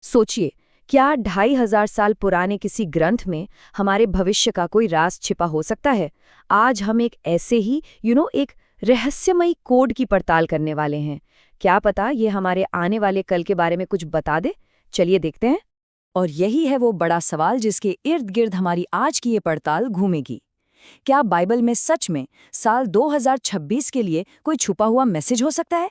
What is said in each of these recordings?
सोचिए, क्या 2500 साल पुराने किसी ग्रंथ में हमारे भविष्य का कोई राज छिपा हो सकता है। आज हम एक ऐसे ही एक रहस्यमयी कोड की पड़ताल करने वाले हैं। क्या पता ये हमारे आने वाले कल के बारे में कुछ बता दे। चलिए देखते हैं। और यही है वो बड़ा सवाल जिसके इर्द गिर्द हमारी आज की ये पड़ताल घूमेगी। क्या बाइबल में सच में साल 2026 के लिए कोई छुपा हुआ मैसेज हो सकता है?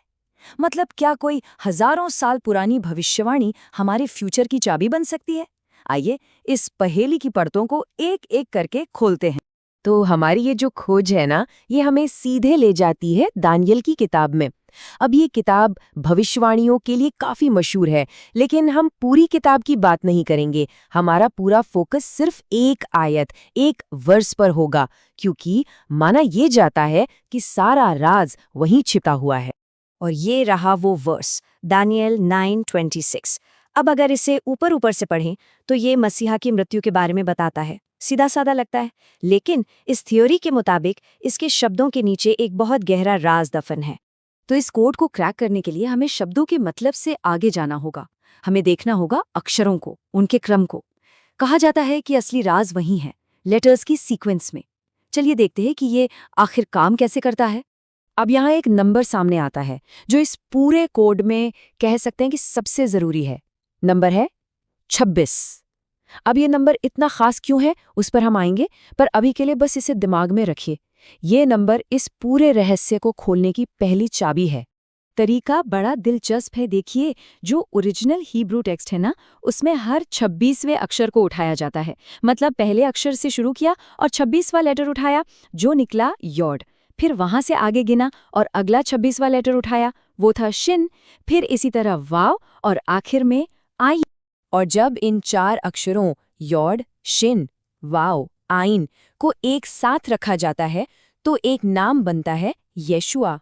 मतलब क्या कोई हजारों साल पुरानी भविष्यवाणी हमारे फ्यूचर की चाबी बन सकती है? आइए इस पहेली की परतों को एक एक करके खोलते हैं। तो हमारी ये जो खोज है ना, ये हमें सीधे ले जाती है दानियल की किताब में। अब ये किताब भविष्यवाणियों के लिए काफी मशहूर है, लेकिन हम पूरी किताब की बात नहीं करेंगे। हमारा पूरा फोकस सिर्फ एक आयत, एक वर्स पर होगा, क्योंकि माना ये जाता है कि सारा राज वहीं छिपा हुआ है। और ये रहा वो वर्स, दानियल 9:26। अब अगर इसे ऊपर ऊपर से पढ़ें तो ये मसीहा की मृत्यु के बारे में बताता है। सीधा साधा लगता है, लेकिन इस थ्योरी के मुताबिक इसके शब्दों के नीचे एक बहुत गहरा राज दफन है। तो इस कोड को क्रैक करने के लिए हमें शब्दों के मतलब से आगे जाना होगा। हमें देखना होगा अक्षरों को, उनके क्रम को। कहा जाता है कि असली राज वही है, लेटर्स की सीक्वेंस में। चलिए देखते हैं कि ये आखिर काम कैसे करता है। अब यहाँ एक नंबर सामने आता है जो इस पूरे कोड में कह सकते हैं कि सबसे जरूरी है। नंबर है 26। अब ये नंबर इतना खास क्यों है उस पर हम आएंगे, पर अभी के लिए बस इसे दिमाग में रखिए। ये नंबर इस पूरे रहस्य को खोलने की पहली चाबी है। तरीका बड़ा दिलचस्प है। देखिए, जो ओरिजिनल हिब्रू टेक्स्ट है ना, उसमें हर 26वें अक्षर को उठाया जाता है। मतलब पहले अक्षर से शुरू किया और 26वां लेटर उठाया, जो निकला यॉड। फिर वहां से आगे गिना और अगला 26वां लेटर उठाया, वो था शिन। फिर इसी तरह वाव और आखिर में आई। और जब इन 4 अक्षरों यॉड, शिन, वाव, आइन को एक साथ रखा जाता है तो एक नाम बनता है यशुआ।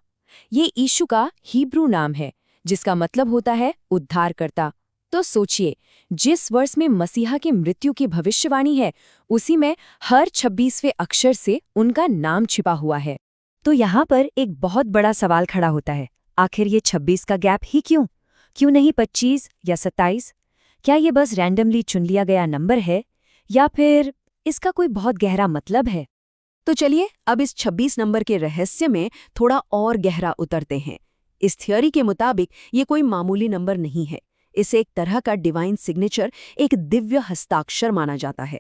ये यीशु का हिब्रू नाम है, जिसका मतलब होता है उद्धारकर्ता। तो सोचिए, जिस वर्ष में मसीहा की मृत्यु की भविष्यवाणी है, उसी में हर 26वें अक्षर से उनका नाम छिपा हुआ है। तो यहाँ पर एक बहुत बड़ा सवाल खड़ा होता है, आखिर ये 26 का गैप ही क्यों? क्यों नहीं 25 या 27? क्या ये बस रैंडमली चुन लिया गया नंबर है, या फिर इसका कोई बहुत गहरा मतलब है? तो चलिए अब इस 26 नंबर के रहस्य में थोड़ा और गहरा उतरते हैं। इस थ्योरी के मुताबिक ये कोई मामूली नंबर नहीं है। इसे एक तरह का डिवाइन सिग्नेचर, एक दिव्य हस्ताक्षर माना जाता है।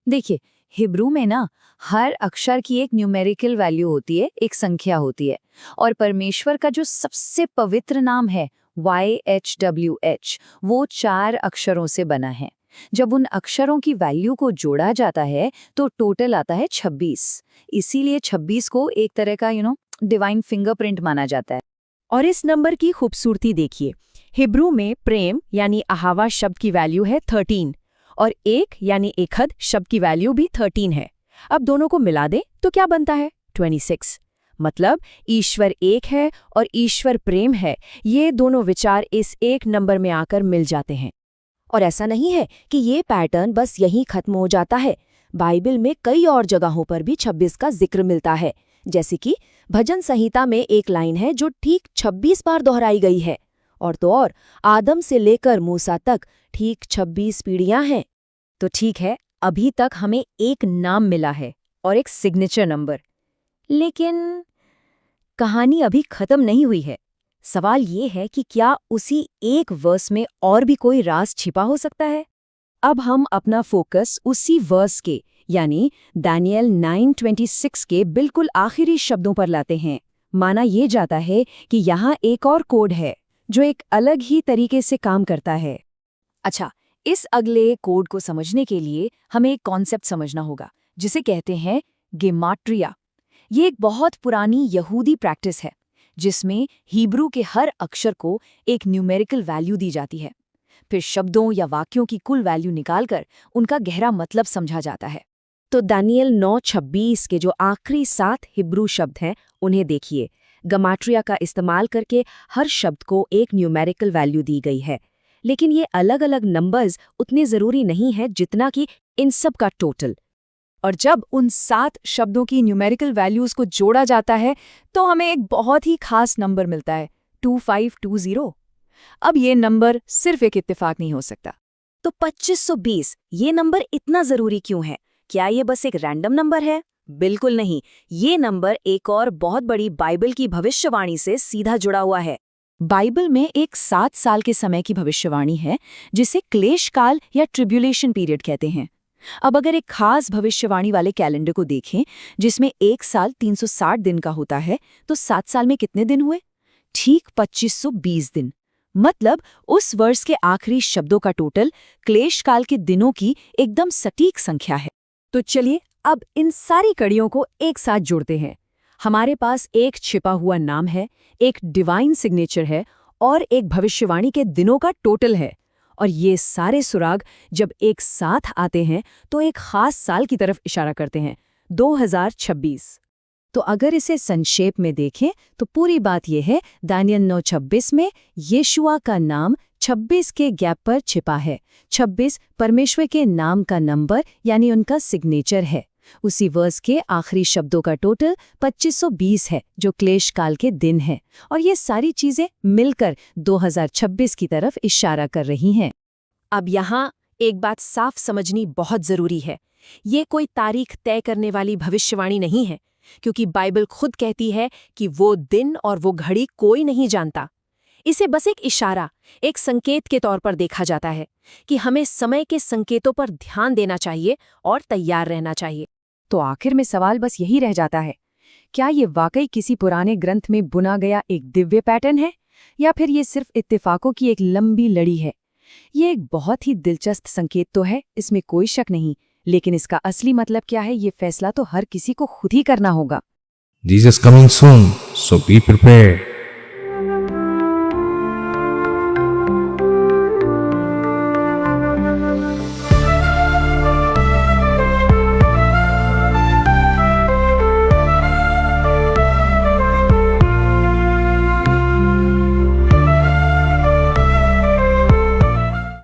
देखिए, हिब्रू में ना हर अक्षर की एक न्यूमेरिकल वैल्यू होती है, एक संख्या होती है। और परमेश्वर का जो सबसे पवित्र नाम है YHWH, वो 4 अक्षरों से बना है। जब उन अक्षरों की वैल्यू को जोड़ा जाता है तो टोटल आता है 26। इसीलिए 26 को एक तरह का डिवाइन फिंगरप्रिंट माना जाता है। और इस नंबर की खूबसूरती देखिए। हिब्रू में प्रेम यानी अहावा शब्द की वैल्यू है 13 और एक यानी एकहद शब्द की वैल्यू भी 13 है। अब दोनों को मिला दें तो क्या बनता है? 26। मतलब ईश्वर एक है और ईश्वर प्रेम है। ये दोनों विचार इस एक नंबर में आकर मिल जाते हैं। और ऐसा नहीं है कि ये पैटर्न बस यहीं खत्म हो जाता है। बाइबल में कई और जगहों पर भी 26 का जिक्र मिलता है। जैसे कि भजन संहिता में एक लाइन है जो ठीक 26 बार दोहराई गई है। और तो और आदम से लेकर मूसा तक ठीक 26 पीढ़ियां हैं। तो ठीक है, अभी तक हमें एक नाम मिला है और एक सिग्नेचर नंबर, लेकिन कहानी अभी खत्म नहीं हुई है। सवाल ये है कि क्या उसी एक वर्स में और भी कोई राज छिपा हो सकता है? अब हम अपना फोकस उसी वर्स के यानी दानियल 9:26 के बिल्कुल आखिरी शब्दों पर लाते हैं। माना ये जाता है कि यहाँ एक और कोड है जो एक अलग ही तरीके से काम करता है। अच्छा, इस अगले कोड को समझने के लिए हमें एक कॉन्सेप्ट समझना होगा जिसे कहते हैं गेमाट्रिया। ये एक बहुत पुरानी यहूदी प्रैक्टिस है जिसमें हिब्रू के हर अक्षर को एक न्यूमेरिकल वैल्यू दी जाती है। फिर शब्दों या वाक्यों की कुल वैल्यू निकालकर उनका गहरा मतलब समझा जाता है। तो दानियल 9:26 के जो आखिरी 7 हिब्रू शब्द हैं, उन्हें देखिए। गमाट्रिया का इस्तेमाल करके हर शब्द को एक न्यूमेरिकल वैल्यू दी गई है। लेकिन ये अलग अलग नंबर्स उतने ज़रूरी नहीं है जितना कि इन सब का टोटल। और जब उन 7 शब्दों की न्यूमेरिकल वैल्यूज़ को जोड़ा जाता है तो हमें एक बहुत ही खास नंबर मिलता है, 2520। अब ये नंबर सिर्फ एक इत्तेफाक नहीं हो सकता। तो 2520 ये नंबर इतना जरूरी क्यों है? क्या ये बस एक रैंडम नंबर है? बिल्कुल नहीं। ये नंबर एक और बहुत बड़ी बाइबल की भविष्यवाणी से सीधा जुड़ा हुआ है। बाइबल में एक 7 साल के समय की भविष्यवाणी है जिसे क्लेश काल या ट्रिब्यूलेशन पीरियड कहते हैं। अब अगर एक खास भविष्यवाणी वाले कैलेंडर को देखें जिसमें एक साल 360 दिन का होता है, तो 7 साल में कितने दिन हुए? ठीक 2520 दिन। मतलब उस वर्ष के आखिरी शब्दों का टोटल क्लेश काल के दिनों की एकदम सटीक संख्या है। तो चलिए अब इन सारी कड़ियों को एक साथ जोड़ते हैं। हमारे पास एक छिपा हुआ नाम है, एक डिवाइन सिग्नेचर है और एक भविष्यवाणी के दिनों का टोटल है। और ये सारे सुराग जब एक साथ आते हैं तो एक खास साल की तरफ इशारा करते हैं, 2026। तो अगर इसे संक्षेप में देखें तो पूरी बात यह है, दानियल 9:26 में यीशुआ का नाम 26 के गैप पर छिपा है। 26 परमेश्वर के नाम का नंबर यानी उनका सिग्नेचर है। उसी वर्ष के आखिरी शब्दों का टोटल 2520 है जो क्लेश काल के दिन है। और ये सारी चीजें मिलकर 2026 की तरफ इशारा कर रही हैं। अब यहाँ एक बात साफ समझनी बहुत जरूरी है। ये कोई तारीख तय करने वाली भविष्यवाणी नहीं है, क्योंकि बाइबल खुद कहती है कि वो दिन और वो घड़ी कोई नहीं जानता। इसे बस एक इशारा, एक संकेत के तौर पर देखा जाता है कि हमें समय के संकेतों पर ध्यान देना चाहिए और तैयार रहना चाहिए। तो आखिर में सवाल बस यही रह जाता है, क्या ये वाकई किसी पुराने ग्रंथ में बुना गया एक दिव्य पैटर्न है या फिर ये सिर्फ इत्तेफाकों की एक लंबी लड़ी है? ये एक बहुत ही दिलचस्प संकेत तो है, इसमें कोई शक नहीं, लेकिन इसका असली मतलब क्या है ये फैसला तो हर किसी को खुद ही करना होगा। Jesus coming soon, so be prepared.